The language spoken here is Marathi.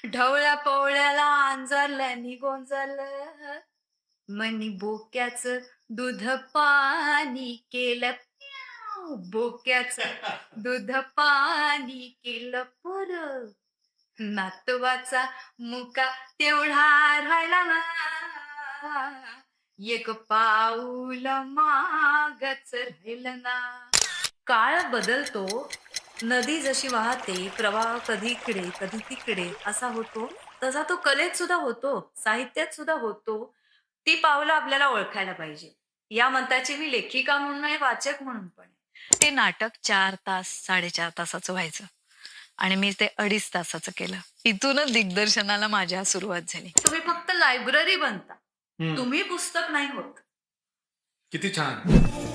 ढवळ्या पवळ्याला अंजारल्यानी गोंजारलं, मनी बोक्याचं दूध पाणी केलं प्याव. बोक्याचं दूध पाणी केलं पर. नातवाचा मुका तेवढा राहिला ना, एक पाऊल मागच राहिलं ना. काळ बदलतो, नदी जशी वाहते, प्रवाह कधी इकडे कधी तिकडे असा होतो, तसा तो कलेत सुद्धा होतो, साहित्यात सुद्धा होतो. ती पावलं आपल्याला ओळखायला पाहिजे. या मताची मी लेखिका म्हणून आहे, वाचक म्हणून पण आहे. ते नाटक 4 तास, 4.5 तासाचं व्हायचं आणि मी ते 2.5 तासाचं केलं. इथूनच दिग्दर्शनाला माझ्या सुरुवात झाली. तुम्ही फक्त लायब्ररी बनता. तुम्ही पुस्तक नाही होत. किती छान.